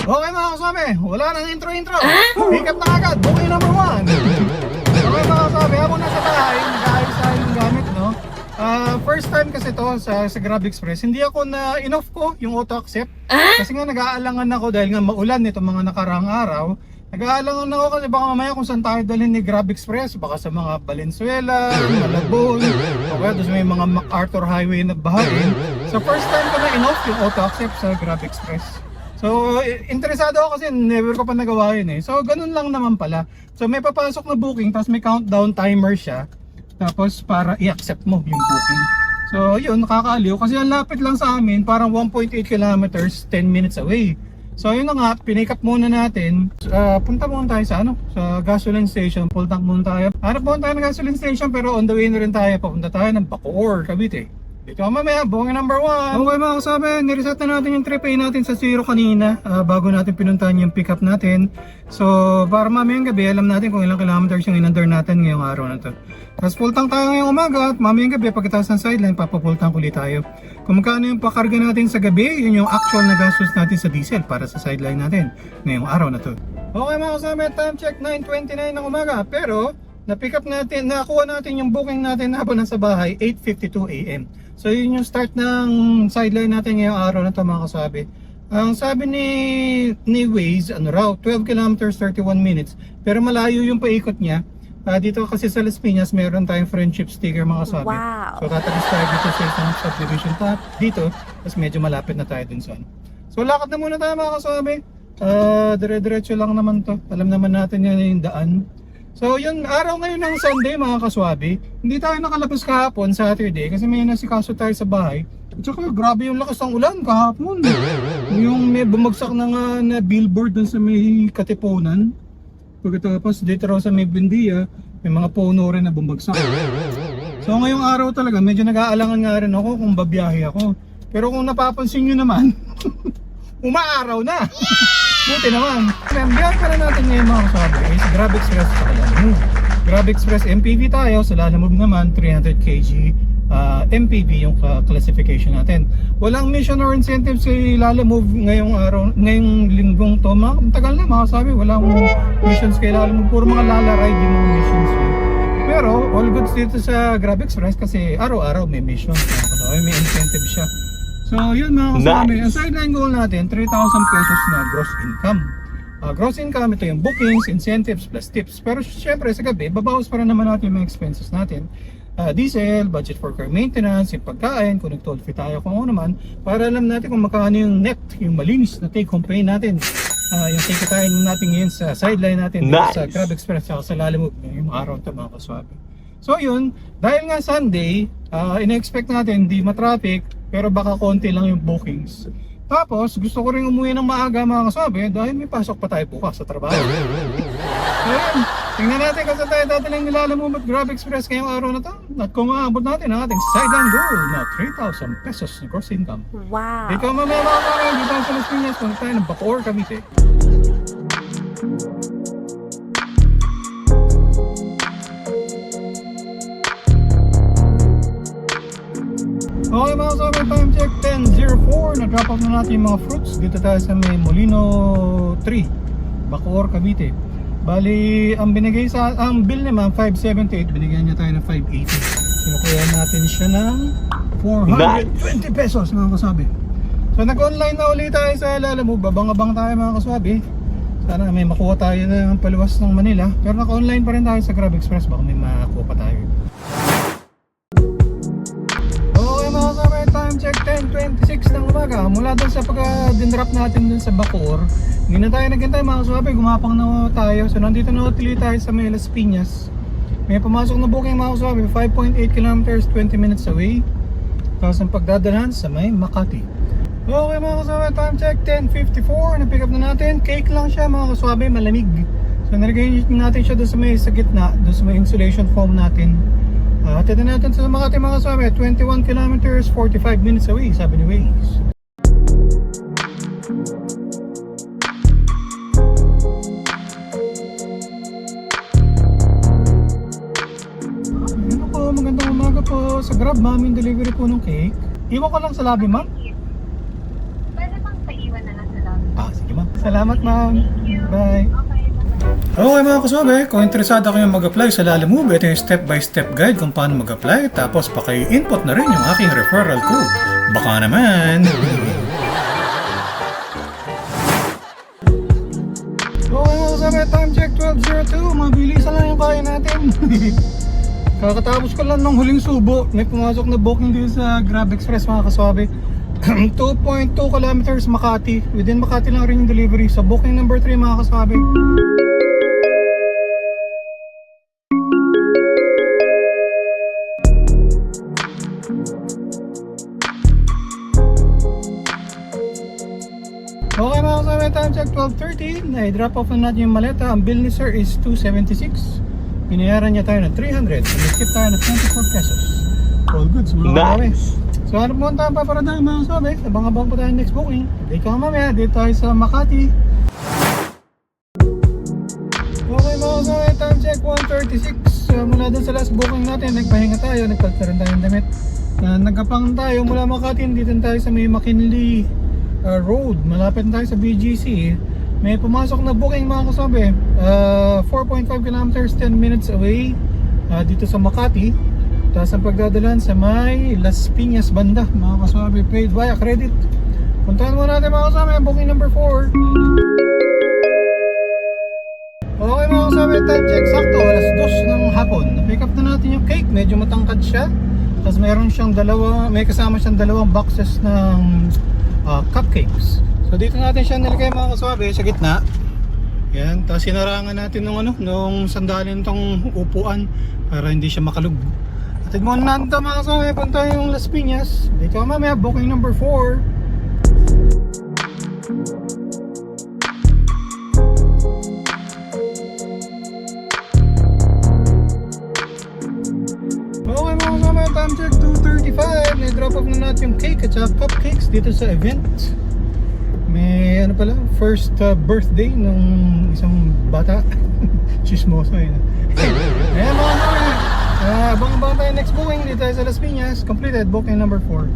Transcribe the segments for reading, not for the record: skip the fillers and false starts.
Okay mga kasama, wala nang intro-intro. Pick up na agad, booking number 1. Okay mga kasama, habang nasa bahay, nag-aayos tayo ng gamit, no? First time kasi to sa Grab Express, hindi ako na in-off ko yung auto accept. Kasi nga nag-aalangan ako dahil nga maulan nito mga nakaraang araw. Nag-aalangan ako kasi baka mamaya kung saan tayo dalhin ni Grab Express, baka sa mga Valenzuela, Malabon, o kaya doon sa may mga MacArthur Highway na bahayin. So first time ko na in-off yung auto accept sa Grab Express. So, interesado ako kasi never ko pa nagawa yun eh. So, ganun lang naman pala. So, may papasok na booking, tapos may countdown timer siya. Tapos, para i-accept mo yung booking. So, yun, nakakaaliw. Kasi ang lapit lang sa amin, parang 1.8 kilometers, 10 minutes away. So, yun na nga, pinick up muna natin. Punta muna tayo sa sa gasoline station. Full tank muna tayo. Hanap muna tayo ng gasoline station, pero on the way na rin tayo. Papunta tayo ng Bacoor, Cavite. Dito mamaya, booking number 1. Okay mga kasama, nireset na natin yung trip A natin sa zero kanina bago natin pinuntahan yung pick up natin. So para mamayang gabi, alam natin kung ilang kilometers yung in-under natin ngayong araw na to. Tapos full tank tayo ngayong umaga at mamayang gabi pagkatapos ng sideline, papafull tank ulit tayo. Kung magkano yung pakarga natin sa gabi, yun yung actual na gastos natin sa diesel para sa sideline natin ngayong araw na to. Okay mga kasama, time check 9:29 ng umaga, pero na-pick up natin, nakuha natin yung booking natin habang nasa bahay 8:52 AM. So yun yung start ng sideline natin ngayong araw na ito mga kasabi. Ang sabi ni Waze, raw, 12 kilometers 31 minutes. Pero malayo yung paikot niya. Dito kasi sa Las Piñas, meron tayong friendship sticker mga kasabi. Wow. So tatagis tayo dito sa isang subdivision dito. Tapos medyo malapit na tayo dun sa So lakad na muna tayo mga kasabi. Dire-diretso lang naman to. Alam naman natin yan yung daan. So yun, araw ngayon ng Sunday mga kaswabi. Hindi tayo nakalabas kahapon, Saturday, kasi may nasikaso tayo sa bahay. At saka grabe yung lakas ng ulan kahapon. Yung may bumagsak na billboard dun sa may Katipunan. Pagkatapos dito raw sa may Buendia, may mga puno rin na bumagsak. So ngayong araw talaga, medyo nag-aalangan nga rin ako kung babiyahe ako. Pero kung napapansin nyo naman, umaaraw na! Buti naman. Biyahe pa na natin ngayon mga kasabi is Grab Express sa Lalamove. Grab Express MPV tayo, sa Lalamove naman 300 kg MPV yung classification natin. Walang mission or incentive si Lalamove ngayong linggong to. Tagal na mga kasabi, walang missions kay Lalamove. Puro mga lalaride yung mga missions. Pero all goods dito sa Grab Express kasi araw-araw may mission. May incentive siya. So yun mga kasama, ang sideline goal natin 3,000 pesos na gross income. Gross income, ito yung bookings, incentives plus tips. Pero syempre sa gabi, babawas pa rin naman natin yung mga expenses natin. Diesel, budget for car maintenance, yung pagkain, kung nag-toll free tayo kung ano naman, para alam natin kung magkano yung net, yung malinis na take home pay natin. Yung take tayo natin ngayon sa sideline natin sa Grab Express at sa Lalamove yung araw ito mga kaswabe. So yun, dahil nga Sunday, ina-expect natin hindi matraffic, pero baka konti lang yung bookings. Tapos, gusto ko rin umuwi ng maaga mga kasabi dahil may pasok pa tayo bukas sa trabaho. Ayun, tingnan natin kung saan tayo dadaling Lalamove at Grab Express ngayong araw na to. At kung aabot natin ang ating sideline goal na 3,000 pesos na gross income. Wow. Dito mamaya mga kasabi, dito sa Las Piñas, punta tayo ng Bacoor, Cavite. Okay mga kasama, time check 10:04. Na-drop off na natin yung mga fruits. Dito tayo sa may Molino 3, Bacoor, Cavite. Bali, ang bill naman 578, binigyan niya tayo ng 580. So nakuha natin siya ng 420 pesos mga kasabi. So nag-online na ulit tayo sa Lalamove. Babang-abang tayo mga kasabi. Sana may makuha tayo ng paluwas ng Manila. Pero naka-online pa rin tayo sa Grab Express. Baka may makuha pa tayo. Time check 10:26 ng umaga. Mula doon sa pagka-dinrap natin dun sa Bacoor, hindi na tayo naghintay mga kasabi, gumapang na tayo. So nandito na ulit tayo sa may Las Piñas. May pumasok na booking mga kasabi, 5.8 kilometers 20 minutes away. Tapos ang pagdadalhan sa may Makati. Okay mga kasabi, time check 10:54. Na-pick up na natin. Cake lang siya mga kasabi, malamig. So nilagay natin siya doon sa gitna, doon sa may insulation foam natin. Tita natin sa Makati mga kasabi, 21 kilometers 45 minutes away, sabi ni Waze. Ano po, magandang umaga po. Sa Grab ma'am, yung delivery po ng cake. Iwan ko lang sa lobby ma'am. Pwede bang paiwan na lang sa lobby? Sige ma'am. Salamat ma'am. Bye. Okay mga kaswabe, kung interesado kayo mag-apply sa Lalamove, ito yung step-by-step guide kung paano mag-apply. Tapos paki-input na rin yung aking referral code. Baka naman. Okay mga kaswabe, time check 12:02. Mabilisan lang yung kaya natin. Kakatapos ko lang ng huling subo. May pumasok na booking dito sa Grab Express mga kaswabe. 2.2 kilometers Makati. Within Makati lang rin yung delivery. Sa booking number 3 mga kaswabe. Okay mga kasama, time check 12:30. Na-drop off na natin yung maleta. Ang bill ni sir is 276. Pinayaran niya tayo ng 300. Skip tayo ng 24 pesos. All goods mga kasama. So ano po ang tayo paparadaan mga kasama? Abang-abang po tayo next booking. Ikaw mamaya, dito tayo sa Makati. Okay mga kasama, time check 1:36. Mula dun sa last booking natin, nagpahinga tayo. Nagpalit rin tayo ng damit. Nagkapang tayo mula Makati. Dito tayo sa may McKinley Road, malapit tayo sa BGC. May pumasok na booking mga kasabi, 4.5 kilometers, 10 minutes away dito sa Makati. Tapos ang pagdadalan sa may Las Piñas banda mga kasabi, paid via credit. Puntahan mo natin mga kasabi, booking number 4. Okay mga kasabi, time check sakto, alas 2 ng hapon. Na-pick up na natin yung cake, medyo matangkad siya. Tapos mayroon siyang may kasama siyang dalawang boxes ng cupcakes. So dito natin siya nilagay mga kaswabe sa gitna. Yan, tapos sinarangan natin nung sandalin tong upuan para hindi siya makalug. At muna natin ito mga kaswabe, punta yung Las Piñas. Dito mamaya, booking number 4. Okay mga kasama, time check 2:35. Na-drop off na natin yung cake at saka cupcakes dito sa event. May ano pala, first birthday ng isang bata. Chismoso yun. Ayan mga kasama, abang-abang tayo next booking dito tayo sa Las Piñas. Completed, booking number 4.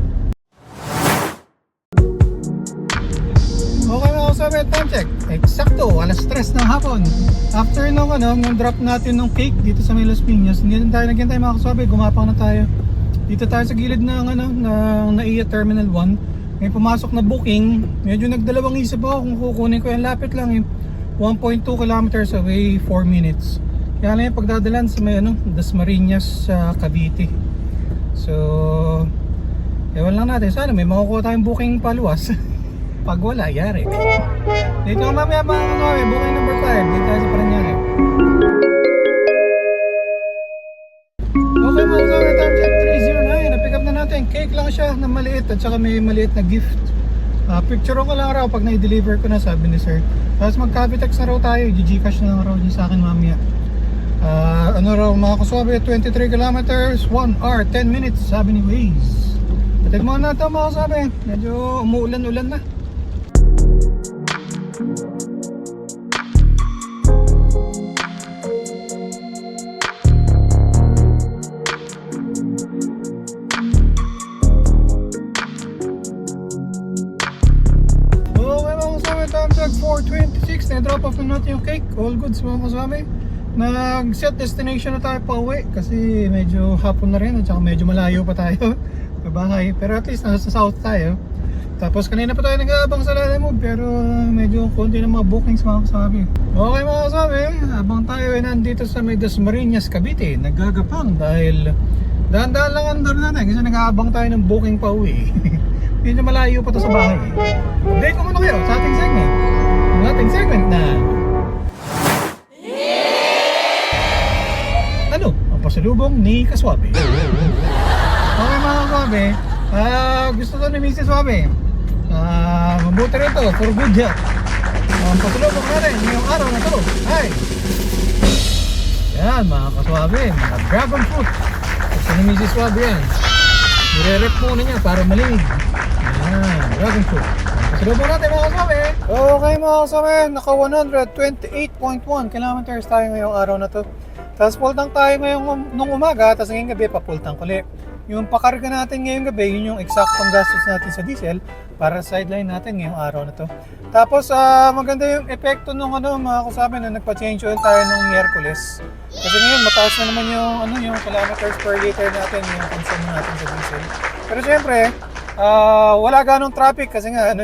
Okay mga kasama, time check. Eksakto, alas 3 ng hapon. After nung drop natin ng cake dito sa Las Piñas, hindi na tayo naghintay mga kasama, gumapang na tayo. Dito tayo sa gilid ng NAIA Terminal 1. May pumasok na booking. Medyo nagdalawang isip ako kung kukunin ko yung lapit lang yung 1.2 kilometers away, 4 minutes. Kaya lang yung pagdadalan sa may Dasmariñas sa Cavite. So ewan lang natin, sana may makukuha tayong booking paluwas. Pag wala, yari. Dito mamaya mga kasama, booking number 5. Dito tayo sa Parañaque. Okay mga kasama, time check 3:09. Na-pick up na natin. Cake lang siya na maliit at saka may maliit na gift. Picture ko lang raw pag na-deliver ko na, sabi ni sir. Tapos mag-Cavitex na raw tayo. Gcash na raw din sa akin mamaya. Ano raw mga kasama, 23 kilometers, 1 hour, 10 minutes, sabi ni Waze. Atid mo na ito mga kasama. Medyo umuulan-ulan na. Time check 4:26, na-drop off na natin yung cake. All goods mga kasama. Nag-set destination na tayo pa uwi kasi medyo hapon na rin at saka medyo malayo pa tayo sa bahay. Pero at least nasa south tayo. Tapos kanina pa tayo nag-aabang sa Lalamove pero medyo konti na mga bookings mga kasama. Okay mga kasama, abang tayo nandito sa may Dasmariñas, Cavite. Naggagapang dahil dahan-dahan lang ang door natin kasi nag-aabang tayo ng booking pa uwi. Medyo malayo pa to sa bahay. Update ko muna kayo sa ating segment. Ang ating segment na ano? Ang pasalubong ni Kaswabe. Okay mga kaswabe, gusto to ni Mrs. Swabe. Mabuti rin to, for good health. Ang pasalubong natin ngayong araw na to ay yan mga kaswabe, mga dragon fruit. Gusto ni Mrs. Swabe yan. Nire-rep muna niya para malimig. Ayan, dragon fruit. Pasalubong natin mga kaswabe. Okay mga kaswabe, naka 128.1 kilometers tayo ngayong araw na to. Tapos full tank tayo ngayong nung umaga, tapos ngayong gabi pa full tank ulit. yung pakarga natin ngayong gabi, yun yung eksaktong gastos natin sa diesel para sa sideline natin ngayong araw na to. Tapos maganda yung epekto nung mga kasabi na nagpa-change oil tayo nung Miyerkules. Kasi ngayon mataas na naman yung kilometers per liter natin, yung consume natin sa diesel. Pero syempre, wala ganong traffic kasi nga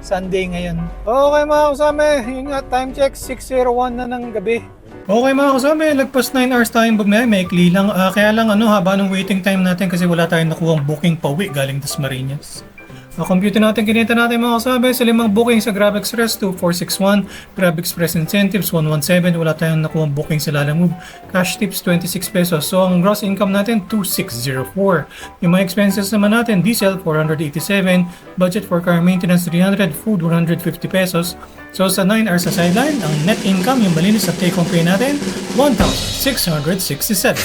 Sunday ngayon. Okay mga kasama, yun nga, time check 6:01 na ng gabi. Okay mga kasama, lagpas 9 hours tayong bumiyay, maikli lang. Kaya lang haba ng waiting time natin kasi wala tayong nakuhang booking pauwi galing Dasmariñas. Compute natin, kinita natin mga kasama, sa 5 booking sa Grab Express 2461, Grab Express incentives 117, wala tayong nakuhang booking sa Lalamove, cash tips 26 pesos. So ang gross income natin 2604. Yung mga expenses naman natin, diesel 487, budget for car maintenance 300, food 150 pesos. So sa 9 hours sa sideline, ang net income, yung malinis sa take home pay natin, 1,667.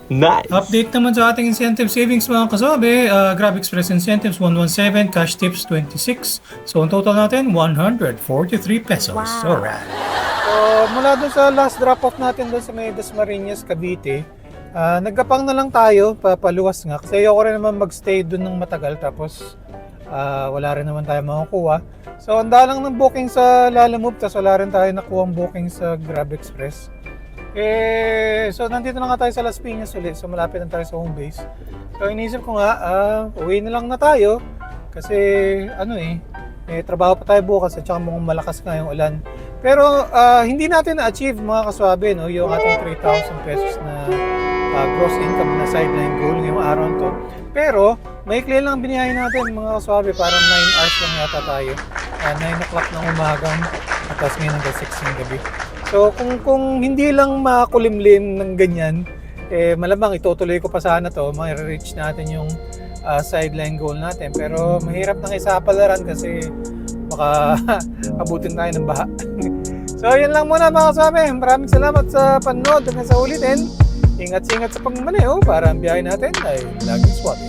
Nice! Update naman sa ating incentive savings mga kasabi, Grab Express incentives 117, cash tips 26. So ang total natin 143 pesos. Wow. Alright. So mula dun sa last drop off natin dun sa may Dasmariñas, Cavite, nagkapang na lang tayo, papaluwas nga. Kasi ayoko rin naman magstay dun ng matagal tapos wala rin naman tayo makukuha. So ang dalang ng booking sa Lalamove, tapos wala rin tayo nakuha ang booking sa Grab Express. So nandito na nga tayo sa Las Piñas ulit, so malapit na tayo sa home base. So inisip ko nga, uwi na lang na tayo kasi trabaho pa tayo bukas at saka mukhang malakas nga yung ulan. Pero hindi natin na-achieve mga kaswabe yung ating 3,000 pesos na gross income na sideline goal ngayong araw to. Pero maikli lang biniyahin natin mga kaswabe, parang 9 hours lang yata tayo. 9 o'clock ng umagang at tapos ngayon hanggang 6 ng gabi. So kung hindi lang makulimlim ng ganyan, malamang itutuloy ko pa sana to, ma-reach natin yung sideline goal natin. Pero mahirap nang isapalaran kasi baka abutin tayo ng baha. So yun lang muna mga kasama. Maraming salamat sa panood hanggang sa ulitin. Ingat-ingat sa pagmaneho para ang biyahe natin ay laging swabe.